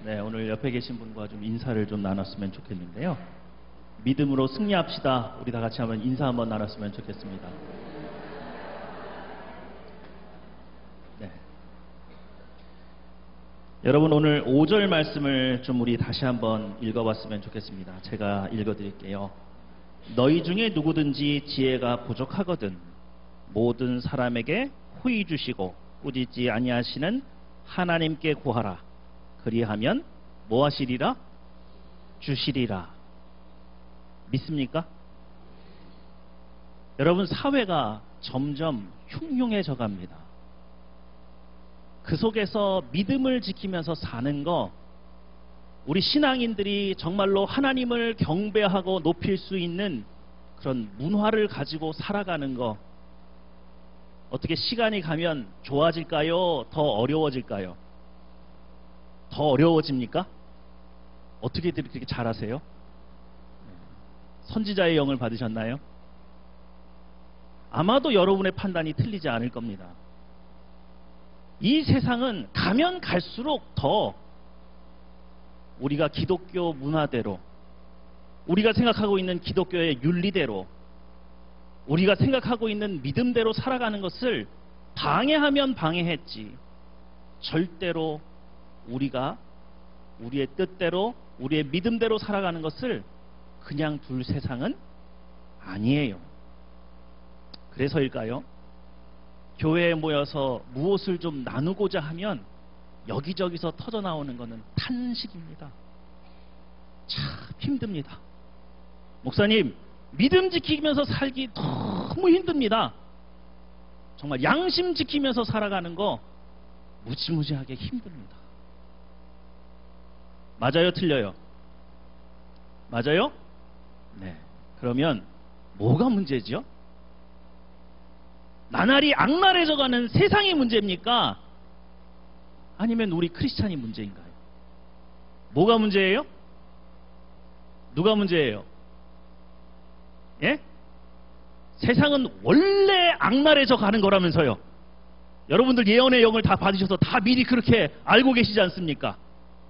네, 오늘 옆에 계신 분과 좀 인사를 좀 나눴으면 좋겠는데요. 믿음으로 승리합시다. 우리 다 같이 한번 인사 한번 나눴으면 좋겠습니다. 네. 여러분, 오늘 5절 말씀을 좀 우리 다시 한번 읽어봤으면 좋겠습니다. 제가 읽어드릴게요. 너희 중에 누구든지 지혜가 부족하거든 모든 사람에게 후히 주시고 꾸짖지 아니하시는 하나님께 구하라. 그리하면 뭐 하시리라? 주시리라. 믿습니까? 여러분, 사회가 점점 흉흉해져 갑니다. 그 속에서 믿음을 지키면서 사는 거, 우리 신앙인들이 정말로 하나님을 경배하고 높일 수 있는 그런 문화를 가지고 살아가는 거, 어떻게 시간이 가면 좋아질까요? 더 어려워질까요? 더 어려워집니까? 어떻게 그렇게 잘하세요? 선지자의 영을 받으셨나요? 아마도 여러분의 판단이 틀리지 않을 겁니다. 이 세상은 가면 갈수록 더 우리가 기독교 문화대로, 우리가 생각하고 있는 기독교의 윤리대로, 우리가 생각하고 있는 믿음대로 살아가는 것을 방해하면 방해했지, 절대로 우리가 우리의 뜻대로, 우리의 믿음대로 살아가는 것을 그냥 둘 세상은 아니에요. 그래서일까요? 교회에 모여서 무엇을 좀 나누고자 하면 여기저기서 터져나오는 것은 탄식입니다. 참 힘듭니다. 목사님, 믿음 지키면서 살기 너무 힘듭니다. 정말 양심 지키면서 살아가는 거 무지무지하게 힘듭니다. 맞아요? 틀려요? 맞아요? 네. 그러면 뭐가 문제죠? 나날이 악랄해져가는 세상이 문제입니까? 아니면 우리 크리스찬이 문제인가요? 뭐가 문제예요? 누가 문제예요? 예? 세상은 원래 악랄해져 가는 거라면서요. 여러분들 예언의 영을 다 받으셔서 다 미리 그렇게 알고 계시지 않습니까?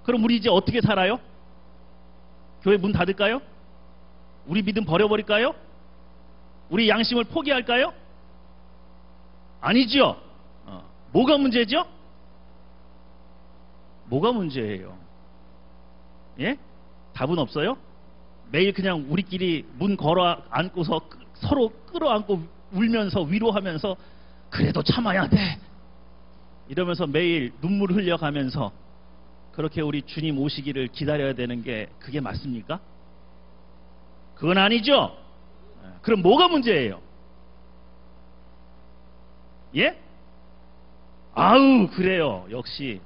그럼 우리 이제 어떻게 살아요? 교회 문 닫을까요? 우리 믿음 버려버릴까요? 우리 양심을 포기할까요? 아니죠. 뭐가 문제죠? 뭐가 문제예요? 예? 답은 없어요? 매일 그냥 우리끼리 문 걸어 안고서 서로 끌어안고 울면서 위로하면서 그래도 참아야 돼 이러면서 매일 눈물 흘려가면서 그렇게 우리 주님 오시기를 기다려야 되는 게 그게 맞습니까? 그건 아니죠. 그럼 뭐가 문제예요? 예? 아우, 그래요. 역시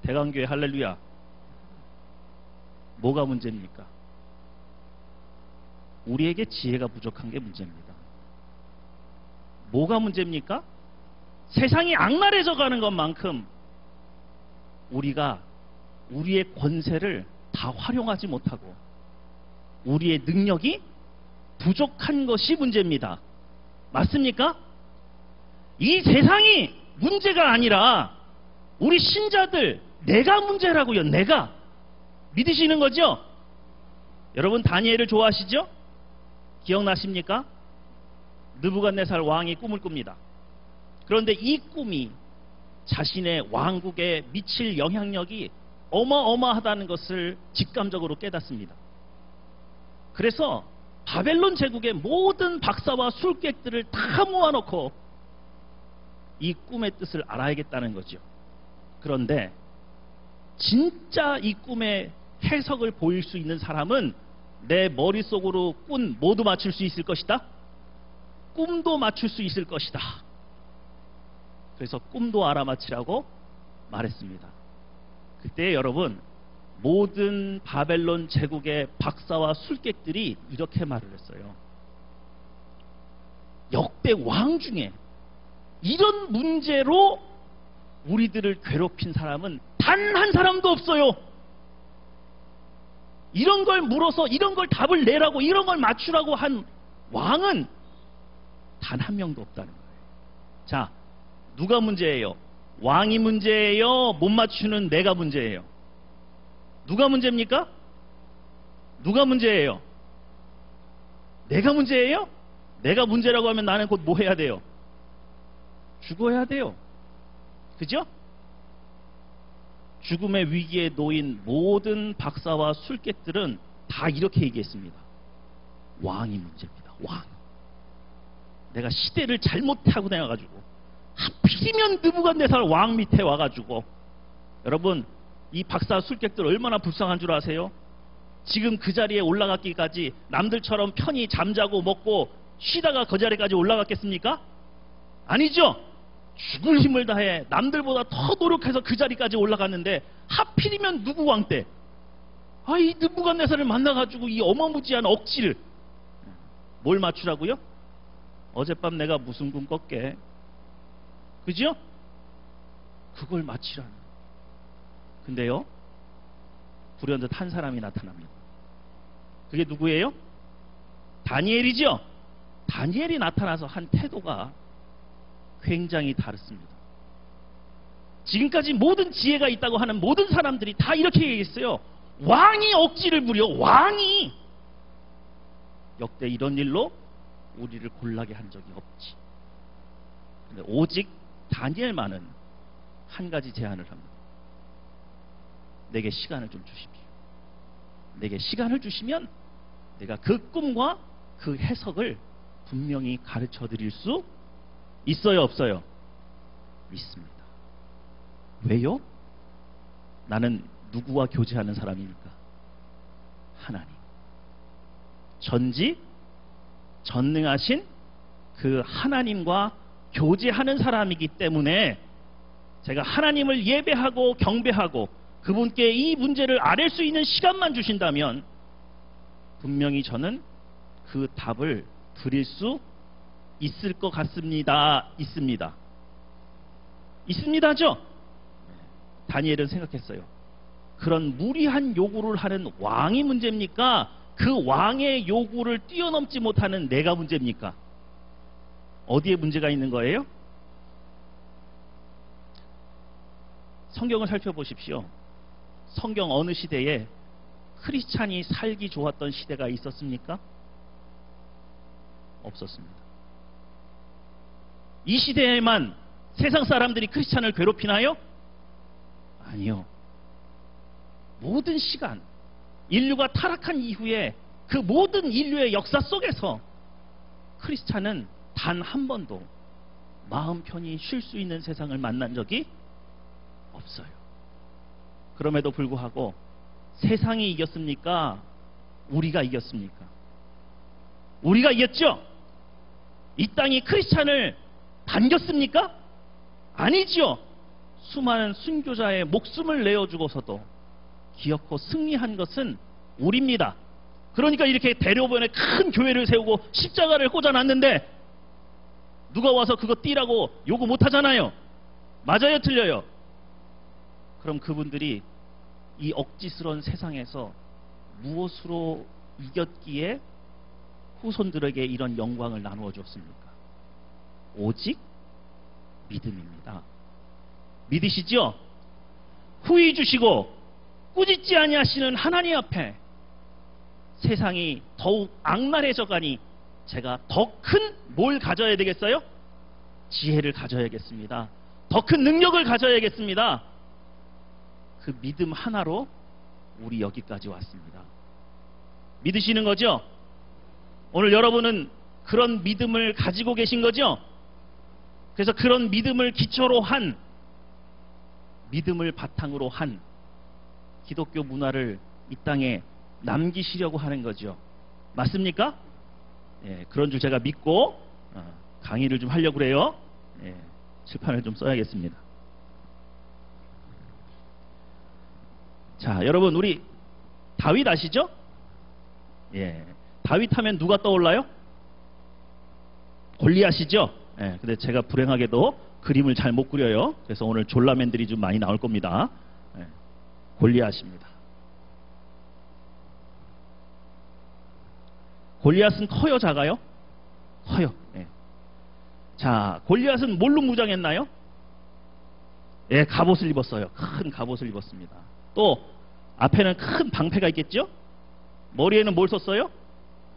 대강교회 할렐루야. 뭐가 문제입니까? 우리에게 지혜가 부족한 게 문제입니다. 뭐가 문제입니까? 세상이 악랄해져 가는 것만큼 우리가 우리의 권세를 다 활용하지 못하고 우리의 능력이 부족한 것이 문제입니다. 맞습니까? 이 세상이 문제가 아니라 우리 신자들, 내가 문제라고요. 내가. 믿으시는 거죠? 여러분, 다니엘을 좋아하시죠? 기억나십니까? 느부갓네살 왕이 꿈을 꿉니다. 그런데 이 꿈이 자신의 왕국에 미칠 영향력이 어마어마하다는 것을 직감적으로 깨닫습니다. 그래서 바벨론 제국의 모든 박사와 술객들을 다 모아놓고 이 꿈의 뜻을 알아야겠다는 거죠. 그런데 진짜 이 꿈의 해석을 보일 수 있는 사람은 내 머릿속으로 꾼 모두 맞출 수 있을 것이다. 꿈도 맞출 수 있을 것이다. 그래서 꿈도 알아맞히라고 말했습니다. 그때 여러분, 모든 바벨론 제국의 박사와 술객들이 이렇게 말을 했어요. 역대 왕 중에 이런 문제로 우리들을 괴롭힌 사람은 단 한 사람도 없어요. 이런 걸 물어서 이런 걸 답을 내라고, 이런 걸 맞추라고 한 왕은 단 한 명도 없다는 거예요. 자, 누가 문제예요? 왕이 문제예요? 못 맞추는 내가 문제예요? 누가 문제입니까? 누가 문제예요? 내가 문제예요? 내가 문제라고 하면 나는 곧 뭐 해야 돼요? 죽어야 돼요. 그죠? 죽음의 위기에 놓인 모든 박사와 술객들은 다 이렇게 얘기했습니다. 왕이 문제입니다. 왕. 내가 시대를 잘못하고 내가지고 하필이면 느부갓네살 왕 밑에 와가지고, 여러분 이 박사 술객들 얼마나 불쌍한 줄 아세요? 지금 그 자리에 올라갔기까지 남들처럼 편히 잠자고 먹고 쉬다가 그 자리까지 올라갔겠습니까? 아니죠. 죽을 힘을 다해 남들보다 더 노력해서 그 자리까지 올라갔는데 하필이면 누구 왕 때, 이 느부갓네살을 만나가지고 이 어마무지한 억지를 뭘 맞추라고요? 어젯밤 내가 무슨 꿈 꿨게, 그죠? 그걸 맞추라는. 근데요, 불현듯 한 사람이 나타납니다. 그게 누구예요? 다니엘이죠. 다니엘이 나타나서 한 태도가 굉장히 다릅니다. 지금까지 모든 지혜가 있다고 하는 모든 사람들이 다 이렇게 얘기했어요. 왕이 억지를 부려. 왕이. 역대 이런 일로 우리를 곤란하게 한 적이 없지. 근데 오직 다니엘만은 한 가지 제안을 합니다. 내게 시간을 좀 주십시오. 내게 시간을 주시면 내가 그 꿈과 그 해석을 분명히 가르쳐 드릴 수 있어요, 없어요? 있습니다. 왜요? 나는 누구와 교제하는 사람입니까? 하나님. 전능하신 그 하나님과 교제하는 사람이기 때문에 제가 하나님을 예배하고 경배하고 그분께 이 문제를 아뢰 수 있는 시간만 주신다면 분명히 저는 그 답을 드릴 수 있을 것 같습니다. 있습니다죠? 다니엘은 생각했어요. 그런 무리한 요구를 하는 왕이 문제입니까? 그 왕의 요구를 뛰어넘지 못하는 내가 문제입니까? 어디에 문제가 있는 거예요? 성경을 살펴보십시오. 성경 어느 시대에 크리스찬이 살기 좋았던 시대가 있었습니까? 없었습니다. 이 시대에만 세상 사람들이 크리스찬을 괴롭히나요? 아니요. 모든 시간, 인류가 타락한 이후에 그 모든 인류의 역사 속에서 크리스찬은 단 한 번도 마음 편히 쉴 수 있는 세상을 만난 적이 없어요. 그럼에도 불구하고 세상이 이겼습니까? 우리가 이겼습니까? 우리가 이겼죠? 이 땅이 크리스찬을 반겼습니까? 아니죠. 수많은 순교자의 목숨을 내어주고서도 기어코 승리한 것은 우리입니다. 그러니까 이렇게 대로변에 큰 교회를 세우고 십자가를 꽂아놨는데 누가 와서 그거 띄라고 요구 못하잖아요. 맞아요, 틀려요? 그럼 그분들이 이 억지스러운 세상에서 무엇으로 이겼기에 후손들에게 이런 영광을 나누어 줬습니까? 오직 믿음입니다. 믿으시죠? 후히 주시고 꾸짖지 아니하시는 하나님 앞에 세상이 더욱 악랄해져 가니 제가 더 큰 뭘 가져야 되겠어요? 지혜를 가져야겠습니다. 더 큰 능력을 가져야겠습니다. 그 믿음 하나로 우리 여기까지 왔습니다. 믿으시는 거죠? 오늘 여러분은 그런 믿음을 가지고 계신 거죠? 그래서 그런 믿음을 기초로 한, 믿음을 바탕으로 한 기독교 문화를 이 땅에 남기시려고 하는 거죠. 맞습니까? 예, 그런 줄 제가 믿고 강의를 좀 하려고 그래요. 예, 칠판을 좀 써야겠습니다. 자, 여러분 우리 다윗 아시죠? 예, 다윗 하면 누가 떠올라요? 골리앗이죠? 예, 근데 제가 불행하게도 그림을 잘 못 그려요. 그래서 오늘 졸라맨들이 좀 많이 나올 겁니다. 예, 골리앗입니다. 골리앗은 커요, 작아요? 커요. 예. 자, 골리앗은 뭘로 무장했나요? 예, 갑옷을 입었어요. 큰 갑옷을 입었습니다. 또 앞에는 큰 방패가 있겠죠? 머리에는 뭘 썼어요?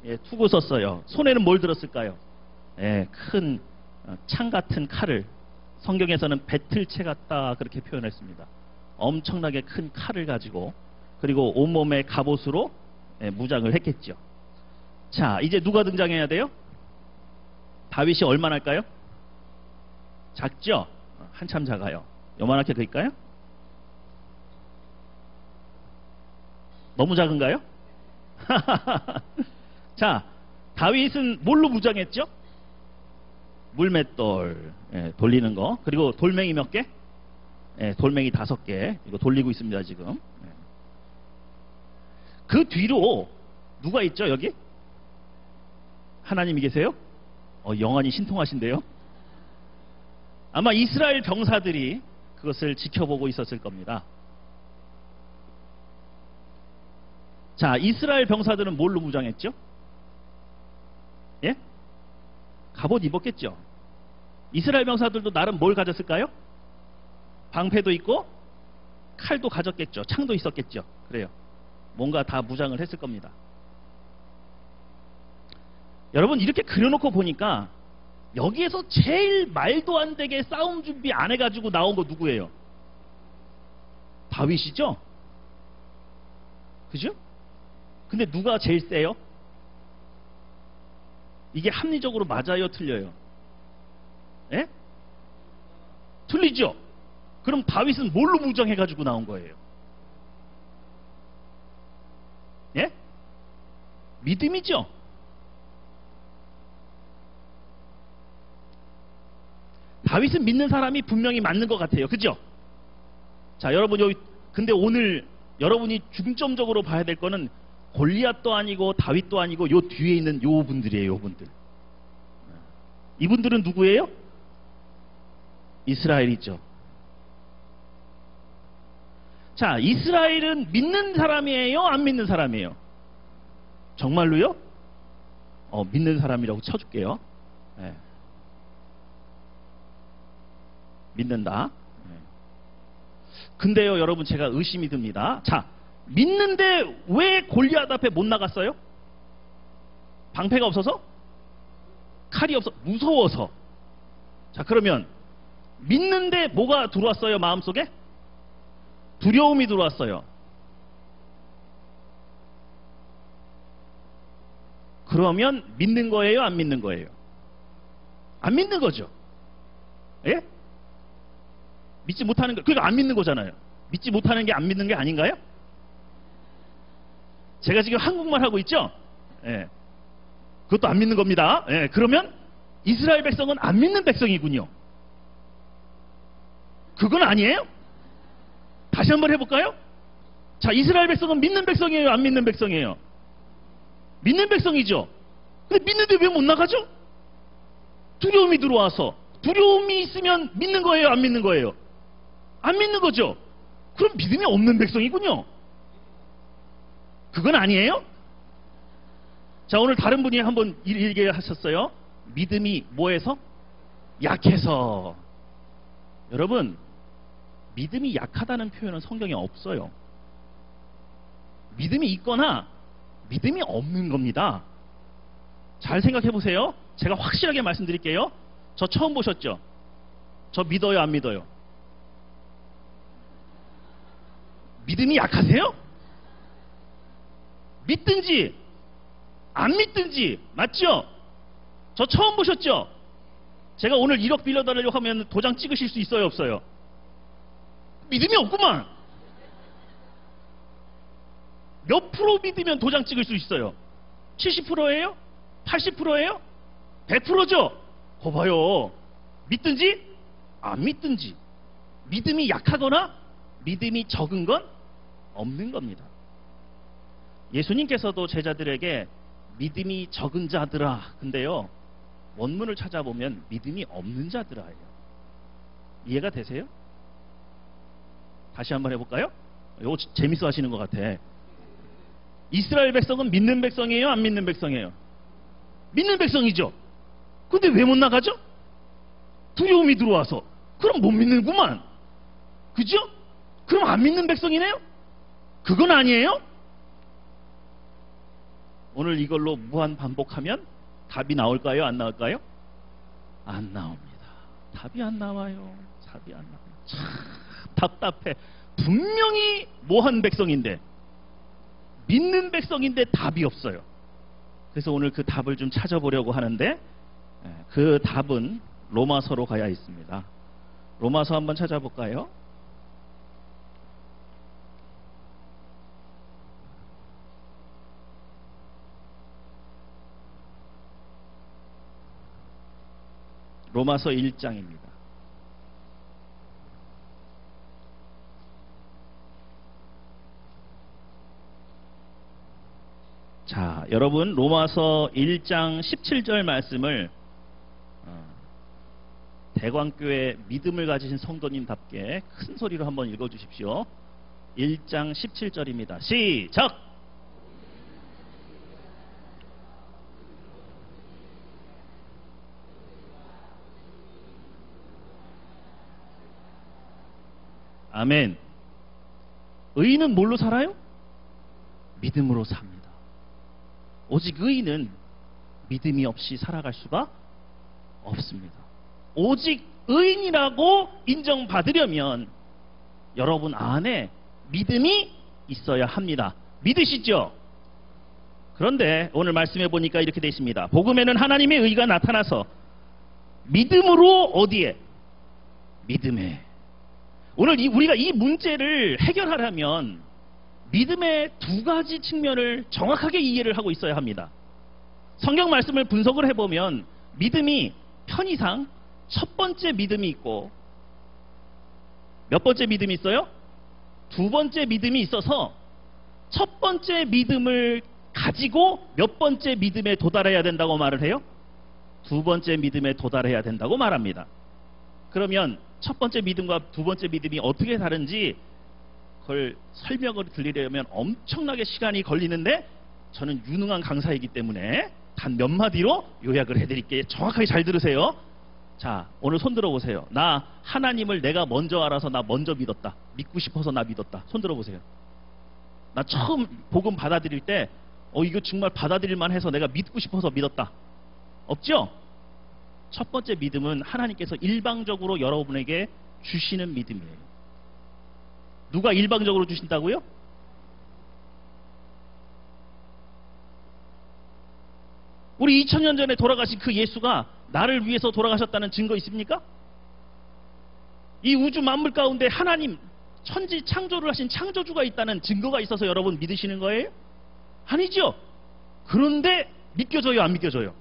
예, 투구 썼어요. 손에는 뭘 들었을까요? 예, 큰 창 같은 칼을, 성경에서는 배틀채 같다 그렇게 표현했습니다. 엄청나게 큰 칼을 가지고, 그리고 온몸에 갑옷으로 예, 무장을 했겠죠. 자, 이제 누가 등장해야 돼요? 다윗이 얼마나 할까요? 작죠? 한참 작아요. 요만하게 그릴까요? 너무 작은가요? 자, 다윗은 뭘로 무장했죠? 물맷돌, 예, 돌리는 거. 그리고 돌멩이 몇 개? 예, 돌멩이 5개. 이거 돌리고 있습니다 지금. 예. 그 뒤로 누가 있죠 여기? 하나님이 계세요? 영원히 신통하신데요? 아마 이스라엘 병사들이 그것을 지켜보고 있었을 겁니다. 자, 이스라엘 병사들은 뭘로 무장했죠? 예? 갑옷 입었겠죠. 이스라엘 병사들도 나름 뭘 가졌을까요? 방패도 있고 칼도 가졌겠죠. 창도 있었겠죠. 그래요. 뭔가 다 무장을 했을 겁니다. 여러분, 이렇게 그려놓고 보니까 여기에서 제일 말도 안 되게 싸움 준비 안 해가지고 나온 거 누구예요? 다윗이죠? 그죠? 근데 누가 제일 세요? 이게 합리적으로 맞아요, 틀려요? 예? 틀리죠? 그럼 다윗은 뭘로 무장해가지고 나온 거예요? 예? 믿음이죠? 다윗은 믿는 사람이 분명히 맞는 것 같아요. 그죠? 자, 여러분, 여기, 근데 오늘 여러분이 중점적으로 봐야 될 거는 골리앗도 아니고 다윗도 아니고 요 뒤에 있는 요 분들이에요. 요 분들. 이분들은 누구예요? 이스라엘이죠. 자, 이스라엘은 믿는 사람이에요? 안 믿는 사람이에요? 정말로요? 믿는 사람이라고 쳐줄게요. 네. 믿는다. 네. 근데요, 여러분, 제가 의심이 듭니다. 자, 믿는데 왜 골리앗 앞에 못 나갔어요? 방패가 없어서? 칼이 없어? 무서워서. 자, 그러면 믿는데 뭐가 들어왔어요? 마음속에? 두려움이 들어왔어요. 그러면 믿는 거예요? 안 믿는 거예요? 안 믿는 거죠. 예? 믿지 못하는 거, 그러니까 안 믿는 거잖아요. 믿지 못하는 게 안 믿는 게 아닌가요? 제가 지금 한국말 하고 있죠? 예. 그것도 안 믿는 겁니다. 예. 그러면 이스라엘 백성은 안 믿는 백성이군요. 그건 아니에요? 다시 한번 해볼까요? 자, 이스라엘 백성은 믿는 백성이에요? 안 믿는 백성이에요? 믿는 백성이죠. 근데 믿는데 왜 못 나가죠? 두려움이 들어와서. 두려움이 있으면 믿는 거예요? 안 믿는 거예요? 안 믿는 거죠. 그럼 믿음이 없는 백성이군요. 그건 아니에요? 자, 오늘 다른 분이 한번 얘기하셨어요. 믿음이 뭐해서? 약해서. 여러분, 믿음이 약하다는 표현은 성경에 없어요. 믿음이 있거나 믿음이 없는 겁니다. 잘 생각해 보세요. 제가 확실하게 말씀드릴게요. 저 처음 보셨죠? 저 믿어요, 안 믿어요? 믿음이 약하세요? 믿든지 안 믿든지. 맞죠? 저 처음 보셨죠? 제가 오늘 1억 빌려달라고 하면 도장 찍으실 수 있어요, 없어요? 믿음이 없구만. 몇 프로 믿으면 도장 찍을 수 있어요? 70%예요? 80%예요? 100%죠? 거 봐요. 믿든지 안 믿든지. 믿음이 약하거나 믿음이 적은 건 없는 겁니다. 예수님께서도 제자들에게 믿음이 적은 자들아. 근데요, 원문을 찾아보면 믿음이 없는 자들아예요. 이해가 되세요? 다시 한번 해볼까요? 이거 재밌어 하시는 것 같아. 이스라엘 백성은 믿는 백성이에요? 안 믿는 백성이에요? 믿는 백성이죠. 근데 왜 못 나가죠? 두려움이 들어와서. 그럼 못 믿는구만. 그죠? 그럼 안 믿는 백성이네요? 그건 아니에요? 오늘 이걸로 무한 반복하면 답이 나올까요? 안 나올까요? 안 나옵니다. 답이 안 나와요. 답이 안 나와요. 참 답답해. 분명히 모한 백성인데, 믿는 백성인데 답이 없어요. 그래서 오늘 그 답을 좀 찾아보려고 하는데, 그 답은 로마서로 가야 있습니다. 로마서 한번 찾아볼까요? 로마서 1장입니다. 자, 여러분 로마서 1장 17절 말씀을 대광교회 믿음을 가지신 성도님답게 큰 소리로 한번 읽어주십시오. 1장 17절입니다. 시작! 아멘. 의인은 뭘로 살아요? 믿음으로 삽니다. 오직 의인은 믿음이 없이 살아갈 수가 없습니다. 오직 의인이라고 인정받으려면 여러분 안에 믿음이 있어야 합니다. 믿으시죠? 그런데 오늘 말씀해 보니까 이렇게 되어 있습니다. 복음에는 하나님의 의가 나타나서 믿음으로 어디에? 믿음에. 오늘 우리가 이 문제를 해결하려면 믿음의 두 가지 측면을 정확하게 이해를 하고 있어야 합니다. 성경 말씀을 분석을 해보면 믿음이 편의상 첫 번째 믿음이 있고 몇 번째 믿음이 있어요? 두 번째 믿음이 있어서 첫 번째 믿음을 가지고 몇 번째 믿음에 도달해야 된다고 말을 해요? 두 번째 믿음에 도달해야 된다고 말합니다. 그러면 첫 번째 믿음과 두 번째 믿음이 어떻게 다른지 그걸 설명을 드리려면 엄청나게 시간이 걸리는데 저는 유능한 강사이기 때문에 단 몇 마디로 요약을 해드릴게요. 정확하게 잘 들으세요. 자, 오늘 손 들어보세요. 나 하나님을 내가 먼저 알아서 나 먼저 믿었다. 믿고 싶어서 나 믿었다. 손 들어보세요. 나 처음 복음 받아들일 때 이거 정말 받아들일만 해서 내가 믿고 싶어서 믿었다. 없죠? 첫 번째 믿음은 하나님께서 일방적으로 여러분에게 주시는 믿음이에요. 누가 일방적으로 주신다고요? 우리 2000년 전에 돌아가신 그 예수가 나를 위해서 돌아가셨다는 증거 있습니까? 이 우주 만물 가운데 하나님 천지 창조를 하신 창조주가 있다는 증거가 있어서 여러분 믿으시는 거예요? 아니죠. 그런데 믿겨져요, 안 믿겨져요?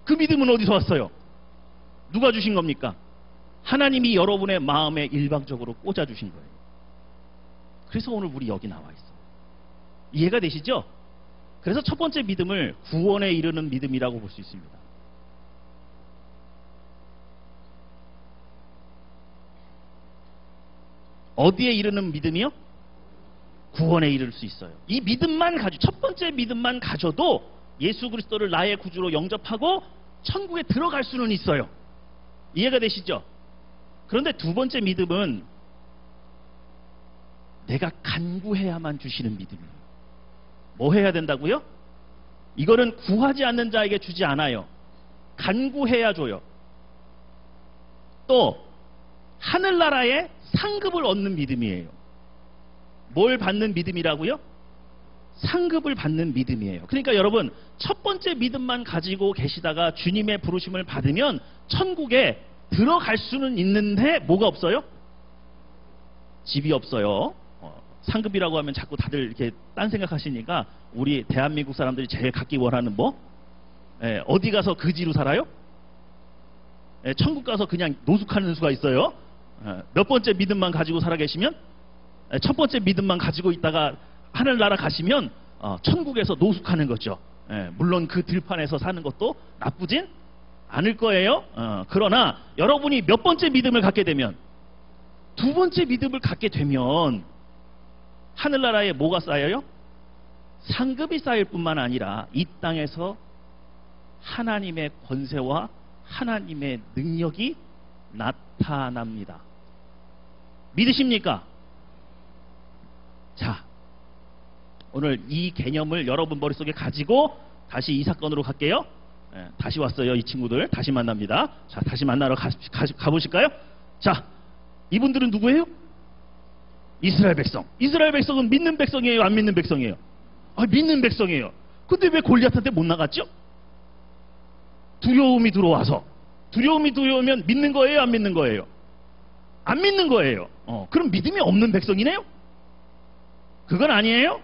그 믿음은 어디서 왔어요? 누가 주신 겁니까? 하나님이 여러분의 마음에 일방적으로 꽂아주신 거예요. 그래서 오늘 우리 여기 나와 있어. 이해가 되시죠? 그래서 첫 번째 믿음을 구원에 이르는 믿음이라고 볼 수 있습니다. 어디에 이르는 믿음이요? 구원에 이를 수 있어요. 이 믿음만 첫 번째 믿음만 가져도 예수 그리스도를 나의 구주로 영접하고 천국에 들어갈 수는 있어요. 이해가 되시죠? 그런데 두 번째 믿음은 내가 간구해야만 주시는 믿음이에요. 뭐 해야 된다고요? 이거는 구하지 않는 자에게 주지 않아요. 간구해야 줘요. 또 하늘나라의 상급을 얻는 믿음이에요. 뭘 받는 믿음이라고요? 상급을 받는 믿음이에요. 그러니까 여러분 첫 번째 믿음만 가지고 계시다가 주님의 부르심을 받으면 천국에 들어갈 수는 있는데 뭐가 없어요? 집이 없어요. 상급이라고 하면 자꾸 다들 이렇게 딴 생각하시니까 우리 대한민국 사람들이 제일 갖기 원하는 뭐? 어디 가서 거지로 살아요? 천국 가서 그냥 노숙하는 수가 있어요. 몇 번째 믿음만 가지고 살아 계시면 첫 번째 믿음만 가지고 있다가 하늘나라 가시면 천국에서 노숙하는 거죠. 물론 그 들판에서 사는 것도 나쁘진 않을 거예요. 그러나 여러분이 몇 번째 믿음을 갖게 되면 두 번째 믿음을 갖게 되면 하늘나라에 뭐가 쌓여요? 상급이 쌓일 뿐만 아니라 이 땅에서 하나님의 권세와 하나님의 능력이 나타납니다. 믿으십니까? 자, 오늘 이 개념을 여러분 머릿속에 가지고 다시 이 사건으로 갈게요. 예, 다시 왔어요. 이 친구들 다시 만납니다. 자, 다시 만나러 가보실까요? 자, 이분들은 누구예요? 이스라엘 백성. 이스라엘 백성은 믿는 백성이에요? 안 믿는 백성이에요? 아, 믿는 백성이에요. 근데 왜 골리앗한테 못 나갔죠? 두려움이 들어와서. 두려움이 들어오면 믿는 거예요? 안 믿는 거예요? 안 믿는 거예요. 그럼 믿음이 없는 백성이네요? 그건 아니에요?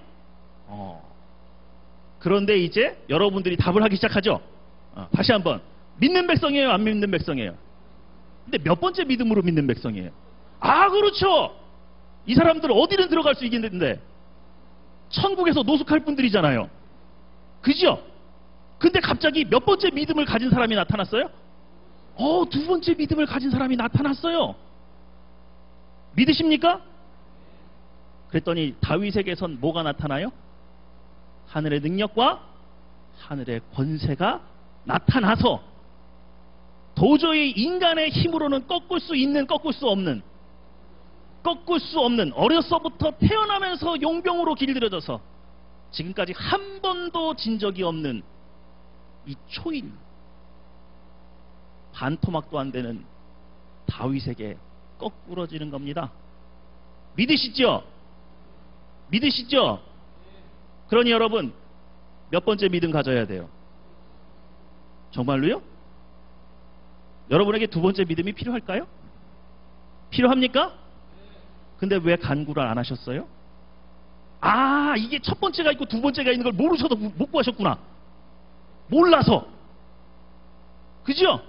그런데 이제 여러분들이 답을 하기 시작하죠. 다시 한번. 믿는 백성이에요? 안 믿는 백성이에요? 근데 몇 번째 믿음으로 믿는 백성이에요? 아, 그렇죠. 이 사람들 어디든 들어갈 수 있겠는데 천국에서 노숙할 분들이잖아요. 그죠? 근데 갑자기 몇 번째 믿음을 가진 사람이 나타났어요? 두 번째 믿음을 가진 사람이 나타났어요. 믿으십니까? 그랬더니 다윗에게선 뭐가 나타나요? 하늘의 능력과 하늘의 권세가 나타나서 도저히 인간의 힘으로는 꺾을 수 있는, 꺾을 수 없는 어려서부터 태어나면서 용병으로 길들여져서 지금까지 한 번도 진 적이 없는 이 초인, 반토막도 안 되는 다윗에게 거꾸러지는 겁니다. 믿으시죠? 믿으시죠? 그러니 여러분, 몇 번째 믿음 가져야 돼요? 정말로요? 여러분에게 두 번째 믿음이 필요할까요? 필요합니까? 근데 왜 간구를 안 하셨어요? 아, 이게 첫 번째가 있고 두 번째가 있는 걸 모르셔도 못 구하셨구나. 몰라서. 그죠?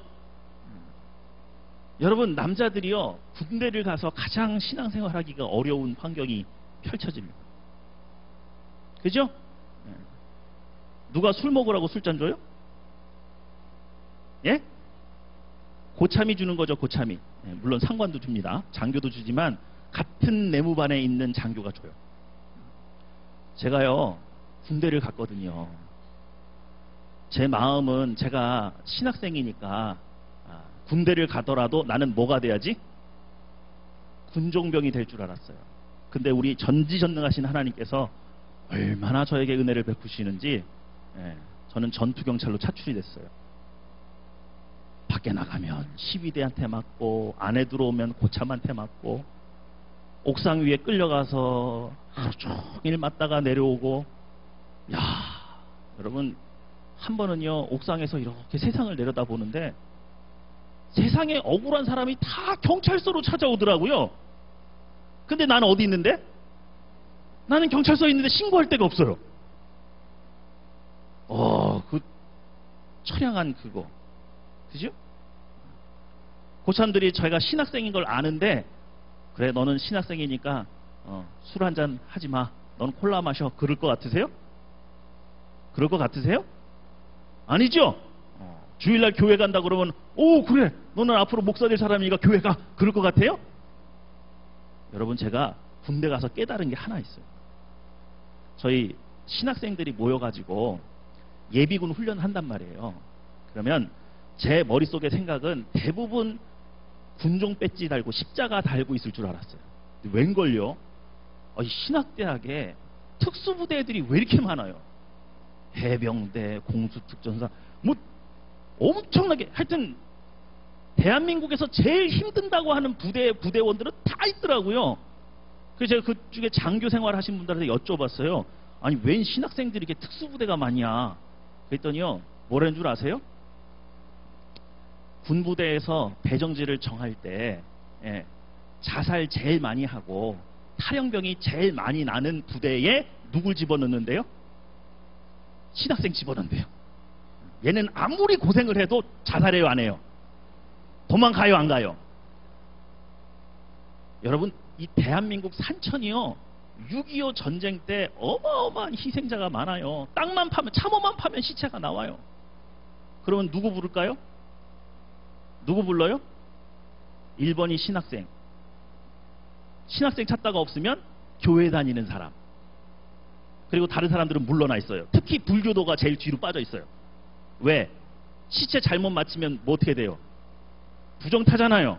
여러분, 남자들이요, 군대를 가서 가장 신앙생활 하기가 어려운 환경이 펼쳐집니다. 그죠? 누가 술 먹으라고 술잔 줘요? 예? 고참이 주는 거죠, 고참이. 물론 상관도 줍니다. 장교도 주지만 같은 내무반에 있는 장교가 줘요. 제가요, 군대를 갔거든요. 제 마음은 제가 신학생이니까 군대를 가더라도 나는 뭐가 돼야지? 군종병이 될 줄 알았어요. 근데 우리 전지전능하신 하나님께서 얼마나 저에게 은혜를 베푸시는지 저는 전투경찰로 차출이 됐어요. 밖에 나가면 시위대한테 맞고, 안에 들어오면 고참한테 맞고, 옥상 위에 끌려가서 하루 종일 맞다가 내려오고. 야, 여러분, 한 번은요, 옥상에서 이렇게 세상을 내려다보는데 세상에 억울한 사람이 다 경찰서로 찾아오더라고요. 근데 나는 어디 있는데? 나는 경찰서에 있는데 신고할 데가 없어요. 그 처량한 그거. 그죠? 고참들이 저희가 신학생인 걸 아는데, 그래, 너는 신학생이니까 술 한잔 하지 마. 넌 콜라 마셔. 그럴 것 같으세요? 그럴 것 같으세요? 아니죠? 주일날 교회 간다 그러면, 오, 그래, 너는 앞으로 목사 될 사람이니까 교회 가. 그럴 것 같아요? 여러분, 제가 군대 가서 깨달은 게 하나 있어요. 저희 신학생들이 모여가지고 예비군 훈련을 한단 말이에요. 그러면 제 머릿속의 생각은 대부분 군종 배지 달고 십자가 달고 있을 줄 알았어요. 웬걸요? 이 신학대학에 특수부대 애들이 왜 이렇게 많아요? 해병대, 공수특전사, 뭐 엄청나게, 하여튼 대한민국에서 제일 힘든다고 하는 부대원들은 다 있더라고요. 그래서 제가 그중에 장교 생활 하신 분들한테 여쭤봤어요. 아니, 웬 신학생들이 이렇게 특수부대가 많냐? 그랬더니요, 뭐라는 줄 아세요? 군부대에서 배정지를 정할 때 자살 제일 많이 하고 탈영병이 제일 많이 나는 부대에 누굴 집어넣는데요? 신학생 집어넣는데요. 얘는 아무리 고생을 해도 자살해요, 안 해요? 도망가요, 안 가요? 여러분, 이 대한민국 산천이요, 6.25 전쟁 때 어마어마한 희생자가 많아요. 땅만 파면, 참호만 파면 시체가 나와요. 그러면 누구 부를까요? 누구 불러요? 1번이 신학생. 신학생 찾다가 없으면 교회 다니는 사람. 그리고 다른 사람들은 물러나 있어요. 특히 불교도가 제일 뒤로 빠져 있어요. 왜? 시체 잘못 맞히면 뭐 어떻게 돼요? 부정타잖아요.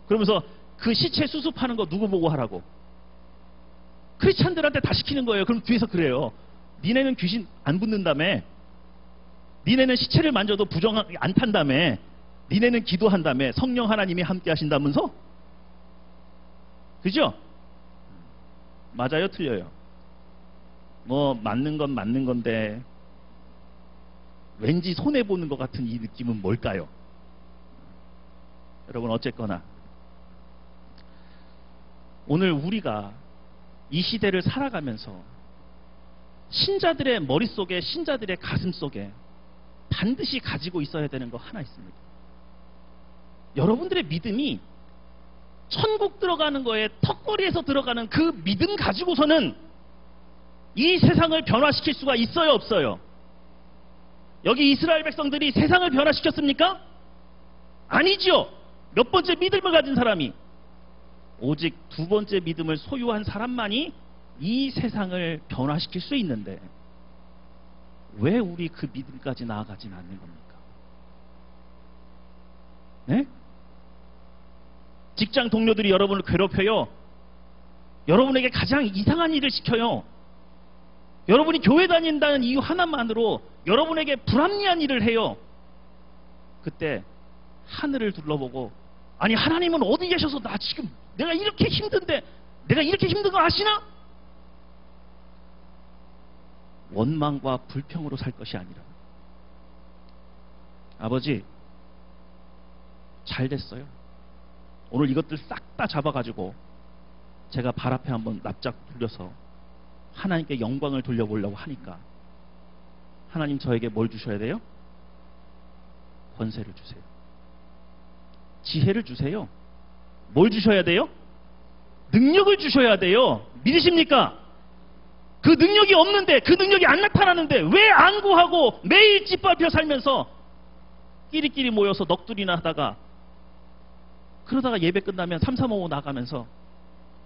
그러면서 그 시체 수습하는 거 누구 보고 하라고? 크리스찬들한테 다 시키는 거예요. 그럼 뒤에서 그래요. 니네는 귀신 안 붙는다며. 니네는 시체를 만져도 부정 안 탄다며. 니네는 기도한다며. 성령 하나님이 함께 하신다면서? 그죠? 맞아요, 틀려요? 뭐 맞는 건 맞는 건데 왠지 손해보는 것 같은 이 느낌은 뭘까요? 여러분, 어쨌거나 오늘 우리가 이 시대를 살아가면서 신자들의 머릿속에, 신자들의 가슴속에 반드시 가지고 있어야 되는 거 하나 있습니다. 여러분들의 믿음이 천국 들어가는 거에 턱걸이에서 들어가는 그 믿음 가지고서는 이 세상을 변화시킬 수가 있어요, 없어요? 여기 이스라엘 백성들이 세상을 변화시켰습니까? 아니죠. 몇 번째 믿음을 가진 사람이, 오직 두 번째 믿음을 소유한 사람만이 이 세상을 변화시킬 수 있는데 왜 우리 그 믿음까지 나아가진 않는 겁니까? 네? 직장 동료들이 여러분을 괴롭혀요. 여러분에게 가장 이상한 일을 시켜요. 여러분이 교회 다닌다는 이유 하나만으로 여러분에게 불합리한 일을 해요. 그때 하늘을 둘러보고, 아니 하나님은 어디 계셔서 나 지금 내가 이렇게 힘든데 내가 이렇게 힘든 거 아시나? 원망과 불평으로 살 것이 아니라, 아버지 잘 됐어요. 오늘 이것들 싹 다 잡아가지고 제가 발 앞에 한번 납작 돌려서 하나님께 영광을 돌려보려고 하니까 하나님 저에게 뭘 주셔야 돼요? 권세를 주세요. 지혜를 주세요. 뭘 주셔야 돼요? 능력을 주셔야 돼요. 믿으십니까? 그 능력이 없는데, 그 능력이 안 나타나는데 왜 안 구하고 매일 짓밟혀 살면서 끼리끼리 모여서 넋두리나 하다가, 그러다가 예배 끝나면 3, 4, 5 나가면서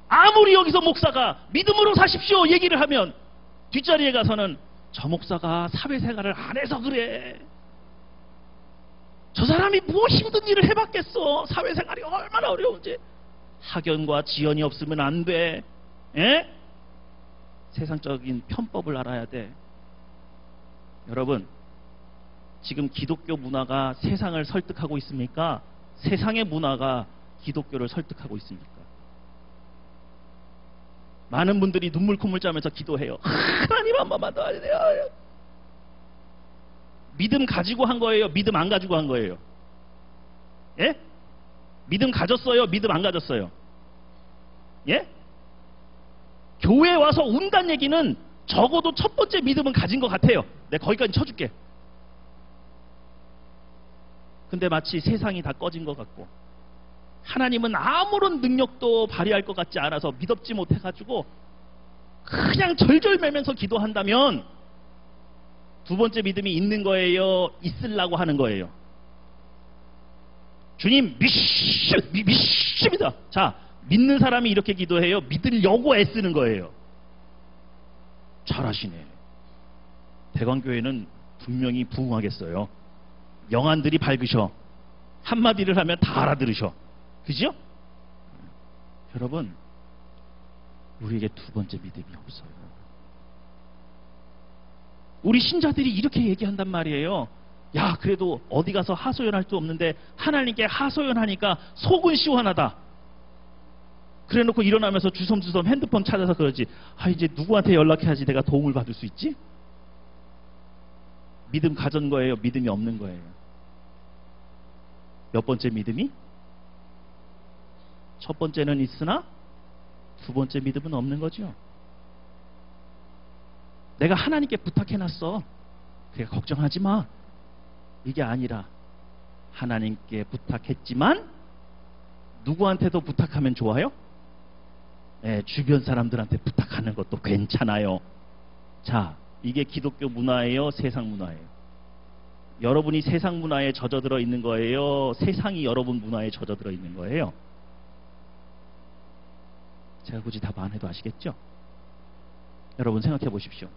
아무리 여기서 목사가 믿음으로 사십시오 얘기를 하면 뒷자리에 가서는 저 목사가 사회생활을 안 해서 그래. 저 사람이 뭐 힘든 일을 해봤겠어. 사회생활이 얼마나 어려운지. 학연과 지연이 없으면 안 돼. 에? 세상적인 편법을 알아야 돼. 여러분, 지금 기독교 문화가 세상을 설득하고 있습니까? 세상의 문화가 기독교를 설득하고 있습니까? 많은 분들이 눈물 콧물 짜면서 기도해요. 하나님 한 번만 더 해주세요. 믿음 가지고 한 거예요? 믿음 안 가지고 한 거예요? 예? 믿음 가졌어요? 믿음 안 가졌어요? 예? 교회에 와서 온갖 얘기는 적어도 첫 번째 믿음은 가진 것 같아요. 내가 거기까지 쳐줄게. 근데 마치 세상이 다 꺼진 것 같고, 하나님은 아무런 능력도 발휘할 것 같지 않아서 믿었지 못해가지고 그냥 절절매면서 기도한다면 두 번째 믿음이 있는 거예요? 있으려고 하는 거예요? 주님 믿습니다. 자, 믿는 사람이 이렇게 기도해요? 믿으려고 애쓰는 거예요? 잘하시네. 대광교회는 분명히 부흥하겠어요. 영안들이 밝으셔. 한마디를 하면 다 알아들으셔. 그죠? 여러분, 우리에게 두 번째 믿음이 없어요. 우리 신자들이 이렇게 얘기한단 말이에요. 야, 그래도 어디 가서 하소연할 수 없는데 하나님께 하소연하니까 속은 시원하다. 그래놓고 일어나면서 주섬주섬 핸드폰 찾아서 그러지. 아, 이제 누구한테 연락해야지 내가 도움을 받을 수 있지? 믿음 가진 거예요? 믿음이 없는 거예요? 몇 번째 믿음이? 첫 번째는 있으나 두 번째 믿음은 없는 거죠. 내가 하나님께 부탁해놨어. 그러니까 걱정하지 마. 이게 아니라 하나님께 부탁했지만 누구한테도 부탁하면 좋아요? 네, 주변 사람들한테 부탁하는 것도 괜찮아요. 자, 이게 기독교 문화예요? 세상 문화예요? 여러분이 세상 문화에 젖어들어 있는 거예요? 세상이 여러분 문화에 젖어들어 있는 거예요? 제가 굳이 답 안 해도 아시겠죠? 여러분 생각해 보십시오.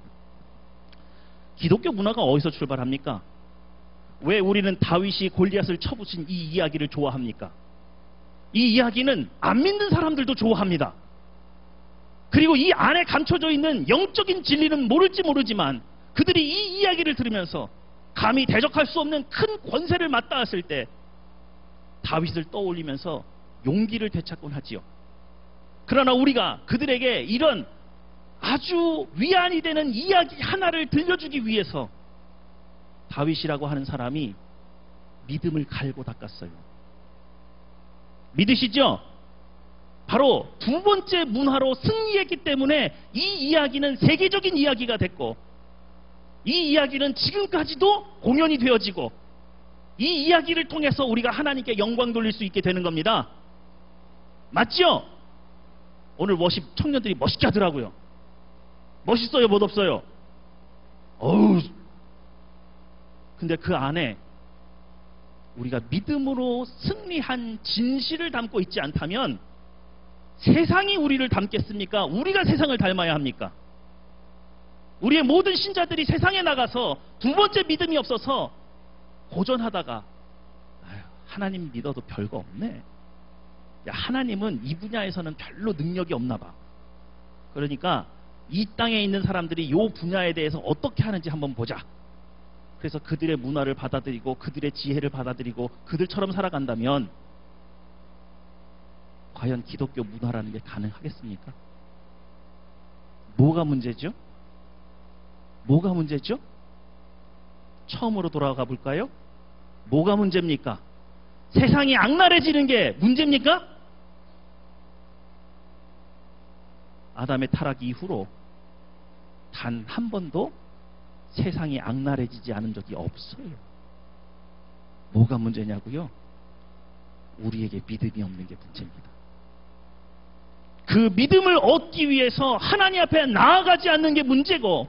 기독교 문화가 어디서 출발합니까? 왜 우리는 다윗이 골리앗을 쳐부신 이 이야기를 좋아합니까? 이 이야기는 안 믿는 사람들도 좋아합니다. 그리고 이 안에 감춰져 있는 영적인 진리는 모를지 모르지만 그들이 이 이야기를 들으면서 감히 대적할 수 없는 큰 권세를 맞닿았을 때 다윗을 떠올리면서 용기를 되찾곤 하지요. 그러나 우리가 그들에게 이런 아주 위안이 되는 이야기 하나를 들려주기 위해서 다윗이라고 하는 사람이 믿음을 갈고 닦았어요. 믿으시죠? 바로 두 번째 문화로 승리했기 때문에 이 이야기는 세계적인 이야기가 됐고, 이 이야기는 지금까지도 공연이 되어지고, 이 이야기를 통해서 우리가 하나님께 영광 돌릴 수 있게 되는 겁니다. 맞죠? 오늘 워십 청년들이 멋있게 하더라고요. 멋있어요, 못 없어요? 어우. 근데 그 안에 우리가 믿음으로 승리한 진실을 담고 있지 않다면 세상이 우리를 닮겠습니까? 우리가 세상을 닮아야 합니까? 우리의 모든 신자들이 세상에 나가서 두 번째 믿음이 없어서 고전하다가 하나님 믿어도 별거 없네. 야, 하나님은 이 분야에서는 별로 능력이 없나 봐. 그러니까 이 땅에 있는 사람들이 이 분야에 대해서 어떻게 하는지 한번 보자. 그래서 그들의 문화를 받아들이고 그들의 지혜를 받아들이고 그들처럼 살아간다면 과연 기독교 문화라는 게 가능하겠습니까? 뭐가 문제죠? 뭐가 문제죠? 처음으로 돌아가 볼까요? 뭐가 문제입니까? 세상이 악랄해지는 게 문제입니까? 아담의 타락 이후로 단 한 번도 세상이 악랄해지지 않은 적이 없어요. 뭐가 문제냐고요? 우리에게 믿음이 없는 게 문제입니다. 그 믿음을 얻기 위해서 하나님 앞에 나아가지 않는 게 문제고,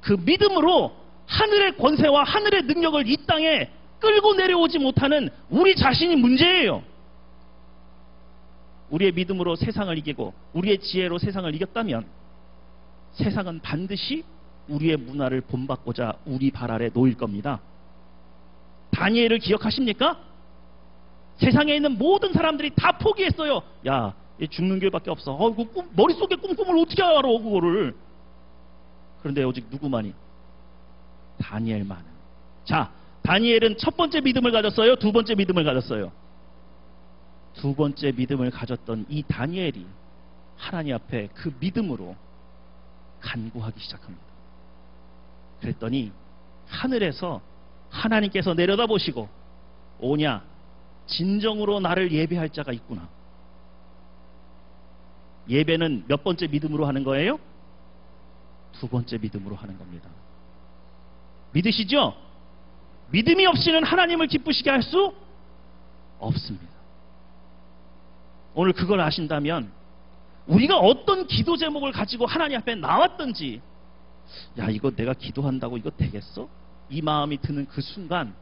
그 믿음으로 하늘의 권세와 하늘의 능력을 이 땅에 끌고 내려오지 못하는 우리 자신이 문제예요. 우리의 믿음으로 세상을 이기고 우리의 지혜로 세상을 이겼다면 세상은 반드시 우리의 문화를 본받고자 우리 발 아래 놓일 겁니다. 다니엘을 기억하십니까? 세상에 있는 모든 사람들이 다 포기했어요. 야, 얘 죽는 길밖에 없어. 머릿속에 꿈꾸면 어떻게 알아 그거를. 그런데 오직 누구만이? 다니엘만은. 자, 다니엘은 첫 번째 믿음을 가졌어요? 두 번째 믿음을 가졌어요? 두 번째 믿음을 가졌던 이 다니엘이 하나님 앞에 그 믿음으로 간구하기 시작합니다. 그랬더니 하늘에서 하나님께서 내려다보시고, 오냐, 진정으로 나를 예배할 자가 있구나. 예배는 몇 번째 믿음으로 하는 거예요? 두 번째 믿음으로 하는 겁니다. 믿으시죠? 믿음이 없이는 하나님을 기쁘시게 할 수 없습니다. 오늘 그걸 아신다면 우리가 어떤 기도 제목을 가지고 하나님 앞에 나왔든지, 야, 이거 내가 기도한다고 이거 되겠어? 이 마음이 드는 그 순간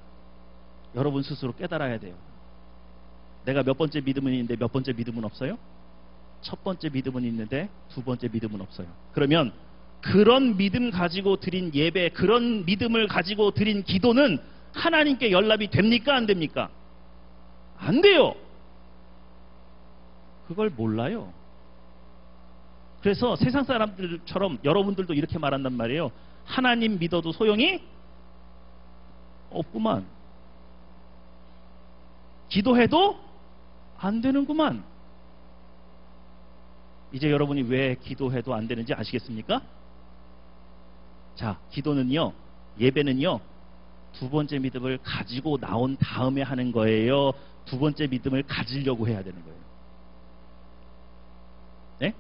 여러분 스스로 깨달아야 돼요. 내가 몇 번째 믿음은 있는데 몇 번째 믿음은 없어요? 첫 번째 믿음은 있는데 두 번째 믿음은 없어요. 그러면 그런 믿음 가지고 드린 예배, 그런 믿음을 가지고 드린 기도는 하나님께 연락이 됩니까? 안 됩니까? 안 돼요. 그걸 몰라요. 그래서 세상 사람들처럼 여러분들도 이렇게 말한단 말이에요. 하나님 믿어도 소용이 없구만. 기도해도 안 되는구만. 이제 여러분이 왜 기도해도 안 되는지 아시겠습니까? 자, 기도는요, 예배는요, 두 번째 믿음을 가지고 나온 다음에 하는 거예요? 두 번째 믿음을 가지려고 해야 되는 거예요? 네?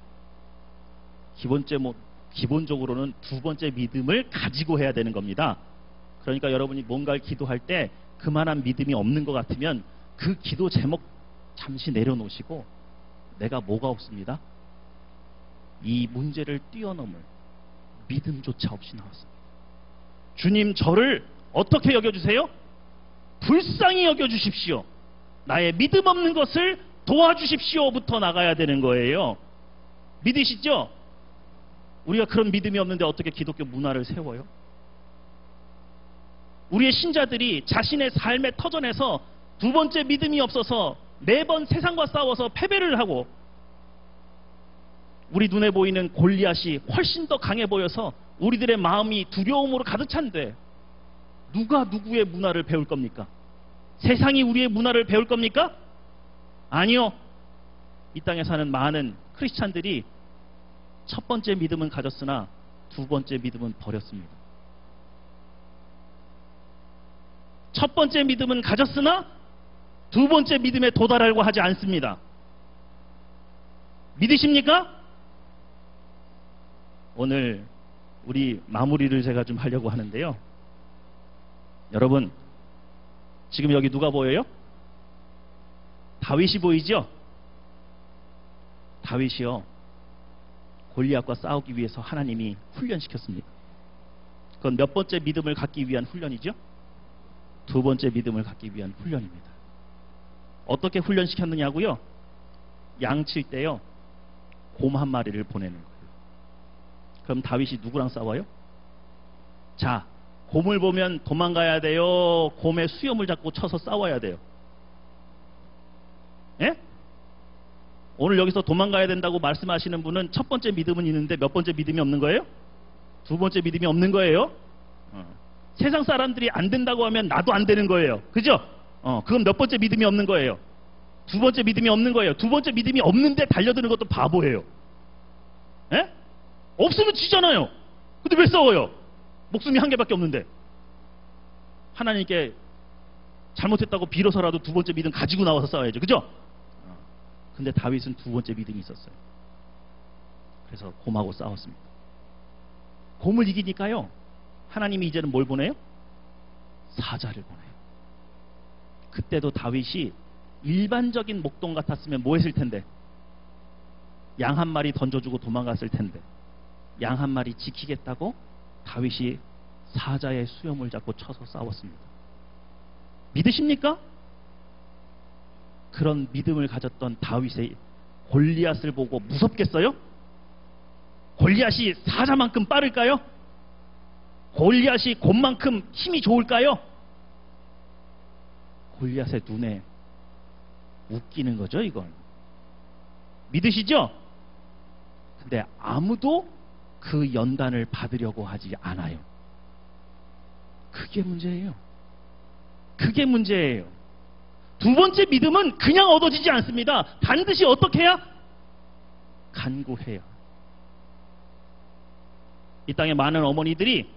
기본적으로는 두 번째 믿음을 가지고 해야 되는 겁니다. 그러니까 여러분이 뭔가를 기도할 때 그만한 믿음이 없는 것 같으면 그 기도 제목 잠시 내려놓으시고, 내가 뭐가 없습니다? 이 문제를 뛰어넘을 믿음조차 없이 나왔습니다. 주님, 저를 어떻게 여겨주세요? 불쌍히 여겨주십시오. 나의 믿음 없는 것을 도와주십시오부터 나가야 되는 거예요. 믿으시죠? 우리가 그런 믿음이 없는데 어떻게 기독교 문화를 세워요? 우리의 신자들이 자신의 삶의 터전에서 두 번째 믿음이 없어서 매번 세상과 싸워서 패배를 하고, 우리 눈에 보이는 골리앗이 훨씬 더 강해 보여서 우리들의 마음이 두려움으로 가득 찬데 누가 누구의 문화를 배울 겁니까? 세상이 우리의 문화를 배울 겁니까? 아니요. 이 땅에 사는 많은 크리스찬들이 첫 번째 믿음은 가졌으나 두 번째 믿음은 버렸습니다. 첫 번째 믿음은 가졌으나 두 번째 믿음에 도달하려고 하지 않습니다. 믿으십니까? 오늘 우리 마무리를 제가 좀 하려고 하는데요. 여러분, 지금 여기 누가 보여요? 다윗이 보이죠? 다윗이요, 골리앗과 싸우기 위해서 하나님이 훈련시켰습니다. 그건 몇 번째 믿음을 갖기 위한 훈련이죠? 두 번째 믿음을 갖기 위한 훈련입니다. 어떻게 훈련시켰느냐고요? 양칠 때요, 곰 한 마리를 보내는 거예요. 그럼 다윗이 누구랑 싸워요? 자, 곰을 보면 도망가야 돼요? 곰의 수염을 잡고 쳐서 싸워야 돼요? 예? 오늘 여기서 도망가야 된다고 말씀하시는 분은 첫 번째 믿음은 있는데 몇 번째 믿음이 없는 거예요? 두 번째 믿음이 없는 거예요? 세상 사람들이 안 된다고 하면 나도 안 되는 거예요. 그죠? 그건 몇 번째 믿음이 없는 거예요? 두 번째 믿음이 없는 거예요. 두 번째 믿음이 없는데 달려드는 것도 바보예요. 예? 없으면 지잖아요. 근데 왜 싸워요? 목숨이 한 개밖에 없는데. 하나님께 잘못했다고 빌어서라도 두 번째 믿음 가지고 나와서 싸워야죠. 그죠? 근데 다윗은 두 번째 믿음이 있었어요. 그래서 곰하고 싸웠습니다. 곰을 이기니까요, 하나님이 이제는 뭘 보내요? 사자를 보내요. 그때도 다윗이 일반적인 목동 같았으면 뭐 했을 텐데? 양 한 마리 던져주고 도망갔을 텐데, 양 한 마리 지키겠다고 다윗이 사자의 수염을 잡고 쳐서 싸웠습니다. 믿으십니까? 그런 믿음을 가졌던 다윗의 골리앗을 보고 무섭겠어요? 골리앗이 사자만큼 빠를까요? 골리앗이 곰만큼 힘이 좋을까요? 골리앗의 눈에 웃기는 거죠, 이건. 믿으시죠? 근데 아무도 그 연단을 받으려고 하지 않아요. 그게 문제예요. 그게 문제예요. 두 번째 믿음은 그냥 얻어지지 않습니다. 반드시 어떻게 해야? 간구해야. 이 땅에 많은 어머니들이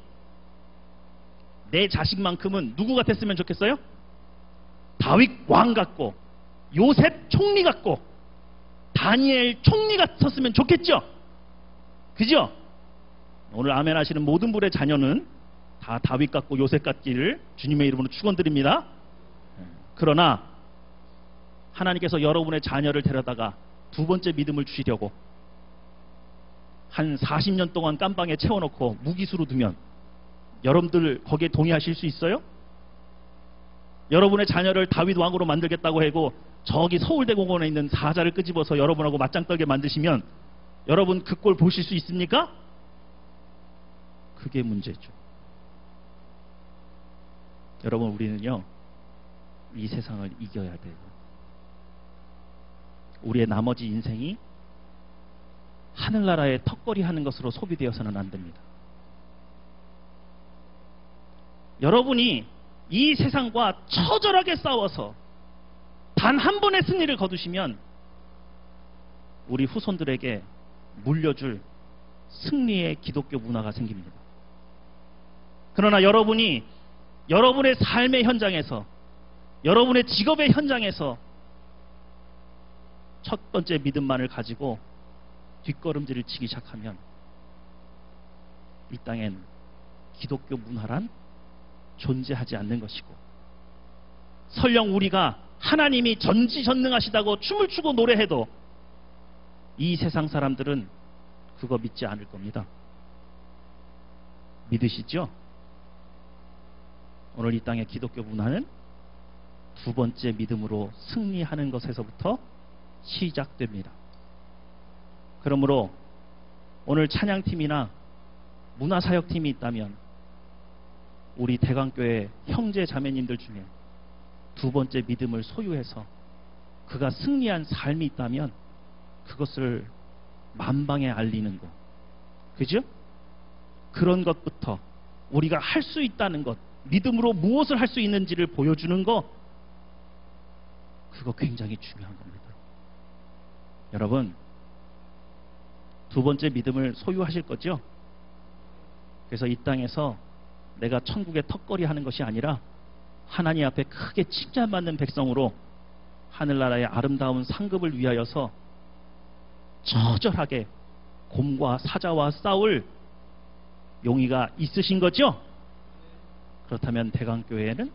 내 자식만큼은 누구 같았으면 좋겠어요? 다윗 왕 같고, 요셉 총리 같고, 다니엘 총리 같았으면 좋겠죠? 그죠? 오늘 아멘 하시는 모든 분의 자녀는 다 다윗 같고 요셉 같기를 주님의 이름으로 축원드립니다. 그러나 하나님께서 여러분의 자녀를 데려다가 두 번째 믿음을 주시려고 한 40년 동안 깜방에 채워놓고 무기수로 두면 여러분들 거기에 동의하실 수 있어요? 여러분의 자녀를 다윗 왕으로 만들겠다고 하고 저기 서울대공원에 있는 사자를 끄집어서 여러분하고 맞짱 떨게 만드시면 여러분 그 꼴 보실 수 있습니까? 그게 문제죠. 여러분, 우리는요, 이 세상을 이겨야 돼요. 우리의 나머지 인생이 하늘나라의 턱걸이 하는 것으로 소비되어서는 안 됩니다. 여러분이 이 세상과 처절하게 싸워서 단 한 번의 승리를 거두시면 우리 후손들에게 물려줄 승리의 기독교 문화가 생깁니다. 그러나 여러분이 여러분의 삶의 현장에서, 여러분의 직업의 현장에서 첫 번째 믿음만을 가지고 뒷걸음질을 치기 시작하면 이 땅엔 기독교 문화란 존재하지 않는 것이고, 설령 우리가 하나님이 전지전능하시다고 춤을 추고 노래해도 이 세상 사람들은 그거 믿지 않을 겁니다. 믿으시죠? 오늘 이 땅의 기독교 문화는 두 번째 믿음으로 승리하는 것에서부터 시작됩니다. 그러므로 오늘 찬양팀이나 문화사역팀이 있다면 우리 대강교회 형제 자매님들 중에 두 번째 믿음을 소유해서 그가 승리한 삶이 있다면 그것을 만방에 알리는 것, 그죠? 그런 것부터 우리가 할 수 있다는 것, 믿음으로 무엇을 할 수 있는지를 보여주는 것, 그거 굉장히 중요한 겁니다. 여러분, 두 번째 믿음을 소유하실 거죠? 그래서 이 땅에서 내가 천국의 턱걸이 하는 것이 아니라 하나님 앞에 크게 칭찬받는 백성으로 하늘나라의 아름다운 상급을 위하여서 처절하게 곰과 사자와 싸울 용의가 있으신 거죠? 그렇다면 대강교회에는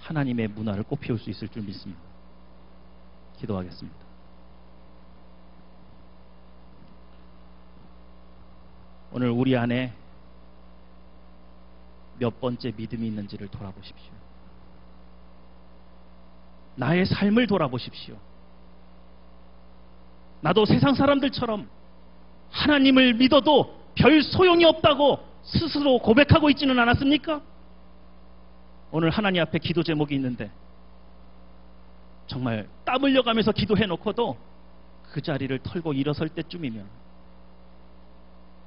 하나님의 문화를 꽃피울 수 있을 줄 믿습니다. 기도하겠습니다. 오늘 우리 안에 몇 번째 믿음이 있는지를 돌아보십시오. 나의 삶을 돌아보십시오. 나도 세상 사람들처럼 하나님을 믿어도 별 소용이 없다고 스스로 고백하고 있지는 않았습니까? 오늘 하나님 앞에 기도 제목이 있는데 정말 땀 흘려가면서 기도해놓고도 그 자리를 털고 일어설 때쯤이면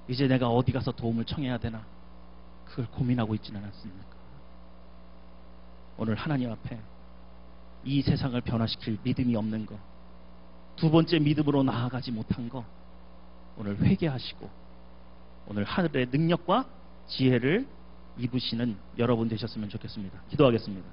이제 내가 어디 가서 도움을 청해야 되나, 그걸 고민하고 있지는 않았습니까? 오늘 하나님 앞에 이 세상을 변화시킬 믿음이 없는 것, 두 번째 믿음으로 나아가지 못한 것, 오늘 회개하시고 오늘 하늘의 능력과 지혜를 입으시는 여러분 되셨으면 좋겠습니다. 기도하겠습니다.